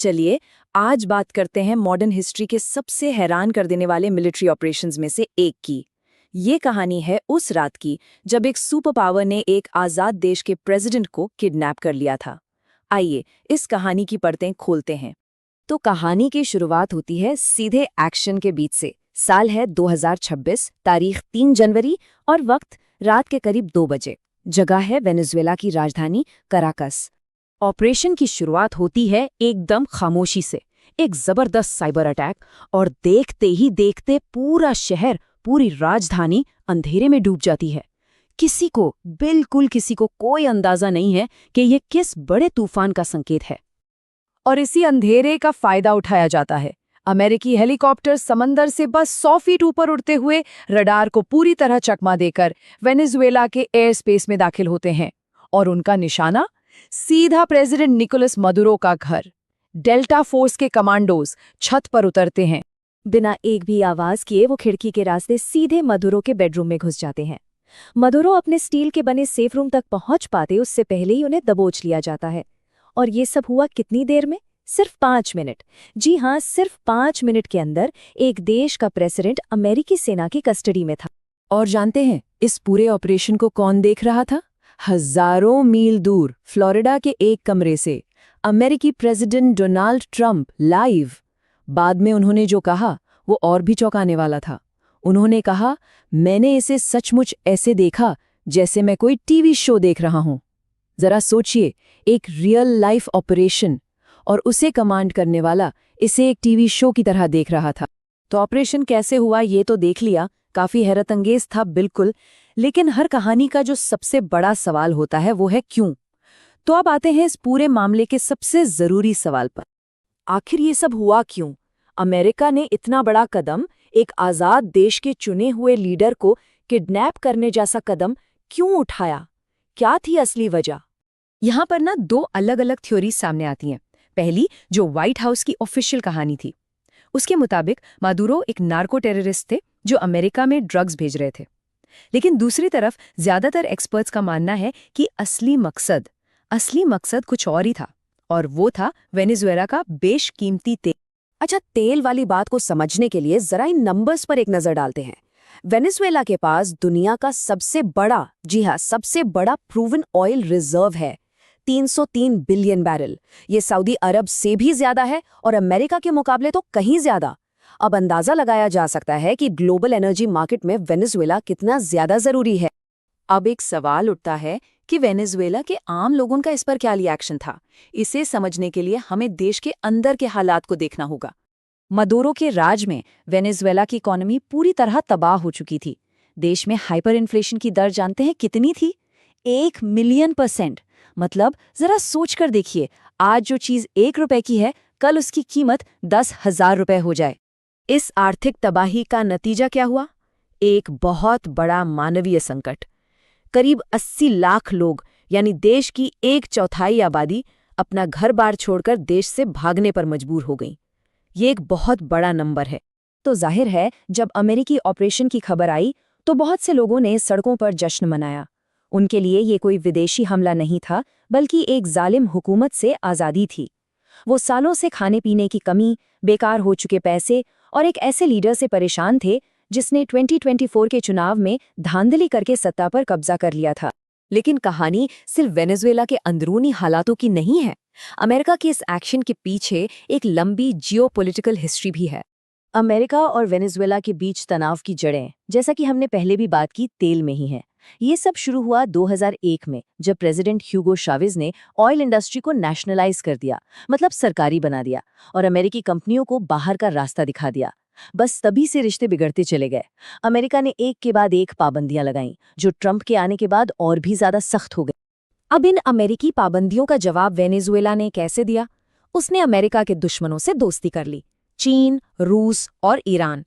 चलिए, आज बात करते हैं मॉडर्न हिस्ट्री के सबसे हैरान कर देने वाले मिलिट्री ऑपरेशंस में से एक की। ये कहानी है उस रात की जब एक सुपर पावर ने एक आज़ाद देश के प्रेसिडेंट को किडनैप कर लिया था। आइए, इस कहानी की परतें खोलते हैं। तो कहानी की शुरुआत होती है सीधे एक्शन के बीच से। साल है 2026, तारीख 3 जनवरी और वक्त रात के करीब 2 बजे। जगह है वेनेजुएला की राजधानी कराकस। ऑपरेशन की शुरुआत होती है एकदम खामोशी से, एक जबरदस्त साइबर अटैक, और देखते ही देखते पूरा शहर, पूरी राजधानी अंधेरे में डूब जाती है। बिल्कुल किसी को कोई अंदाजा नहीं है कि ये किस बड़े तूफान का संकेत है। और इसी अंधेरे का फायदा उठाया जाता है। अमेरिकी हेलीकॉप्टर समंदर से बस 100 फीट ऊपर उड़ते हुए रडार को पूरी तरह चकमा देकर वेनेजुएला के एयर स्पेस में दाखिल होते हैं, और उनका निशाना सीधा प्रेसिडेंट निकोलस मदुरो का घर। डेल्टा फोर्स के कमांडोज छत पर उतरते हैं। बिना एक भी आवाज किए वो खिड़की के रास्ते सीधे मदुरो के बेडरूम में घुस जाते हैं। मदुरो अपने स्टील के बने सेफ रूम तक पहुंच पाते उससे पहले ही उन्हें दबोच लिया जाता है। और ये सब हुआ कितनी देर में? सिर्फ 5 मिनट। जी हाँ, सिर्फ 5 मिनट के अंदर एक देश का प्रेसिडेंट अमेरिकी सेना की कस्टडी में था। और जानते हैं इस पूरे ऑपरेशन को कौन देख रहा था? हजारों मील दूर फ्लोरिडा के एक कमरे से अमेरिकी प्रेसिडेंट डोनाल्ड ट्रंप लाइव। बाद में उन्होंने जो कहा वो और भी चौंकाने वाला था। उन्होंने कहा, मैंने इसे सचमुच ऐसे देखा जैसे मैं कोई टीवी शो देख रहा हूं। जरा सोचिए, एक रियल लाइफ ऑपरेशन, और उसे कमांड करने वाला इसे एक टीवी शो की तरह देख रहा था। तो ऑपरेशन कैसे हुआ ये तो देख लिया, काफी हैरतअंगेज था बिल्कुल। लेकिन हर कहानी का जो सबसे बड़ा सवाल होता है वो है क्यों। तो अब आते हैं इस पूरे मामले के सबसे जरूरी सवाल पर। आखिर ये सब हुआ क्यों? अमेरिका ने इतना बड़ा कदम, एक आजाद देश के चुने हुए लीडर को किडनैप करने जैसा कदम क्यों उठाया? क्या थी असली वजह? यहाँ पर ना 2 अलग-अलग थ्योरी सामने आती हैं। पहली, जो व्हाइट हाउस की ऑफिशियल कहानी थी, उसके मुताबिक मादुरो एक नार्को टेररिस्ट थे जो अमेरिका में ड्रग्स भेज रहे थे। लेकिन दूसरी तरफ ज्यादातर एक्सपर्ट्स का मानना है कि असली मकसद कुछ और ही था, और वो था वेनेजुएला का बेशकीमती तेल। अच्छा, तेल वाली बात को समझने के लिए जरा इन नंबर्स पर एक नजर डालते हैं। वेनेजुएला के पास दुनिया का सबसे बड़ा, जी हाँ, सबसे बड़ा प्रूवन ऑयल रिजर्व है, 303 बिलियन बैरल। ये सऊदी अरब से भी ज्यादा है और अमेरिका के मुकाबले तो कहीं ज्यादा। अब अंदाजा लगाया जा सकता है कि ग्लोबल एनर्जी मार्केट में वेनेजुएला कितना ज्यादा जरूरी है। अब एक सवाल उठता है कि वेनेजुएला के आम लोगों का इस पर क्या रिएक्शन था। इसे समझने के लिए हमें देश के अंदर के हालात को देखना होगा। मदुरो के राज में वेनेजुएला की इकोनॉमी पूरी तरह तबाह हो चुकी थी। देश में हाइपर इन्फ्लेशन की दर जानते हैं कितनी थी? 1 मिलियन %। मतलब जरा सोच कर देखिए, आज जो चीज 1 रुपए की है, कल उसकी कीमत 10,000 रुपए हो जाए। इस आर्थिक तबाही का नतीजा क्या हुआ? एक बहुत बड़ा मानवीय संकट। करीब 80 लाख लोग, यानी देश की 1/4 आबादी, अपना घर बार छोड़कर देश से भागने पर मजबूर हो गई। ये एक बहुत बड़ा नंबर है। तो जाहिर है, जब अमेरिकी ऑपरेशन की खबर आई तो बहुत से लोगों ने सड़कों पर जश्न मनाया। उनके लिए ये कोई विदेशी हमला नहीं था, बल्कि एक जालिम हुकूमत से आज़ादी थी। वो सालों से खाने पीने की कमी, बेकार हो चुके पैसे और एक ऐसे लीडर से परेशान थे जिसने 2024 के चुनाव में धांधली करके सत्ता पर कब्जा कर लिया था। लेकिन कहानी सिर्फ वेनेजुएला के अंदरूनी हालातों की नहीं है। अमेरिका के इस एक्शन के पीछे एक लंबी जियोपॉलिटिकल हिस्ट्री भी है। अमेरिका और वेनेजुएला के बीच तनाव की जड़ें, जैसा कि हमने पहले भी बात की, तेल में ही हैं। ये सब शुरू हुआ 2001 में, जब प्रेसिडेंट ह्यूगो शावेज ने ऑयल इंडस्ट्री को नेशनलाइज कर दिया, मतलब सरकारी बना दिया, और अमेरिकी कंपनियों को बाहर का रास्ता दिखा दिया। बस तभी से रिश्ते बिगड़ते चले गए। अमेरिका ने एक के बाद एक पाबंदियां लगाईं, जो ट्रंप के आने के बाद और भी ज्यादा सख्त हो गई। अब इन अमेरिकी पाबंदियों का जवाब वेनेजुएला ने कैसे दिया? उसने अमेरिका के दुश्मनों से दोस्ती कर ली, चीन, रूस और ईरान।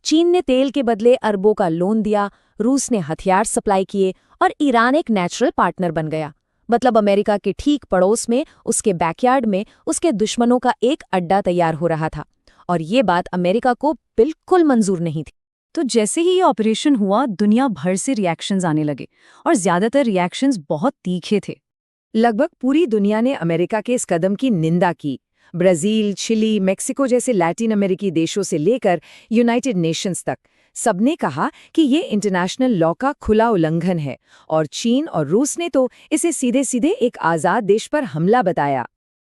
चीन ने तेल के बदले अरबों का लोन दिया, रूस ने हथियार सप्लाई किए, और ईरान एक नेचुरल पार्टनर बन गया। मतलब अमेरिका के ठीक पड़ोस में, उसके बैकयार्ड में, उसके दुश्मनों का एक अड्डा तैयार हो रहा था। और ये बात अमेरिका को बिल्कुल मंजूर नहीं थी। तो जैसे ही ये ऑपरेशन हुआ, दुनिया भर से रिएक्शंस आने लगे, और ज्यादातर रिएक्शंस बहुत तीखे थे। लगभग पूरी दुनिया ने अमेरिका के इस कदम की निंदा की। ब्राजील, चिली, मेक्सिको जैसे लैटिन अमेरिकी देशों से लेकर यूनाइटेड नेशंस तक सबने कहा कि ये इंटरनेशनल लॉ का खुला उल्लंघन है और चीन और रूस ने तो इसे सीधे सीधे एक आज़ाद देश पर हमला बताया।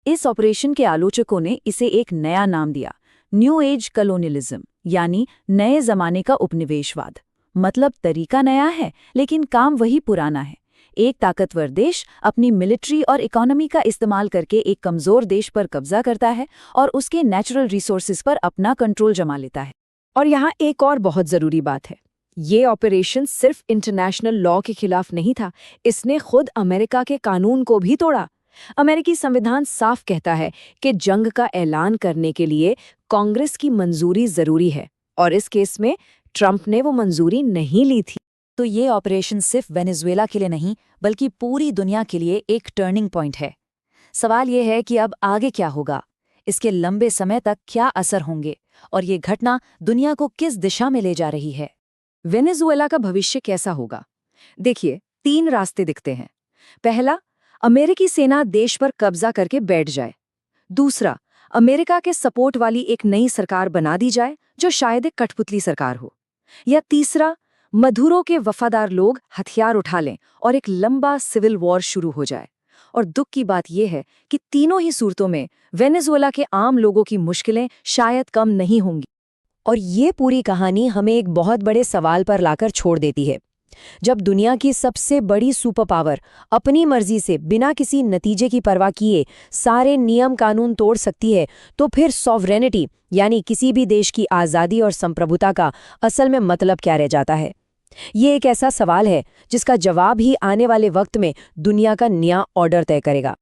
इस ऑपरेशन के आलोचकों ने इसे एक नया नाम दिया, न्यू एज कॉलोनियलिज्म, यानी नए जमाने का उपनिवेशवाद। मतलब तरीका नया है लेकिन काम वही पुराना है। एक ताकतवर देश अपनी मिलिट्री और इकोनॉमी का इस्तेमाल करके एक कमजोर देश पर कब्जा करता है और उसके नेचुरल रिसोर्सेज पर अपना कंट्रोल जमा लेता है। और यहाँ एक और बहुत ज़रूरी बात है, ये ऑपरेशन सिर्फ इंटरनेशनल लॉ के खिलाफ नहीं था, इसने खुद अमेरिका के कानून को भी तोड़ा। अमेरिकी संविधान साफ कहता है कि जंग का ऐलान करने के लिए कांग्रेस की मंजूरी ज़रूरी है, और इस केस में ट्रंप ने वो मंजूरी नहीं ली थी। तो ये ऑपरेशन सिर्फ वेनेजुएला के लिए नहीं बल्कि पूरी दुनिया के लिए एक टर्निंग पॉइंट है। सवाल ये है कि अब आगे क्या होगा, इसके लंबे समय तक क्या असर होंगे और ये घटना दुनिया को किस दिशा में ले जा रही है। वेनेजुएला का भविष्य कैसा होगा? देखिए, 3 रास्ते दिखते हैं। पहला, अमेरिकी सेना देश पर कब्जा करके बैठ जाए। दूसरा, अमेरिका के सपोर्ट वाली एक नई सरकार बना दी जाए जो शायद एक कठपुतली सरकार हो। या तीसरा, मधुरो के वफादार लोग हथियार उठा लें और एक लंबा सिविल वॉर शुरू हो जाए। और दुख की बात यह है कि तीनों ही सूरतों में वेनेजुएला के आम लोगों की मुश्किलें शायद कम नहीं होंगी। और ये पूरी कहानी हमें एक बहुत बड़े सवाल पर लाकर छोड़ देती है। जब दुनिया की सबसे बड़ी सुपर पावर अपनी मर्जी से बिना किसी नतीजे की परवाह किए सारे नियम कानून तोड़ सकती है, तो फिर सॉवरेनिटी यानी किसी भी देश की आज़ादी और संप्रभुता का असल में मतलब क्या रह जाता है? ये एक ऐसा सवाल है जिसका जवाब ही आने वाले वक्त में दुनिया का नया ऑर्डर तय करेगा।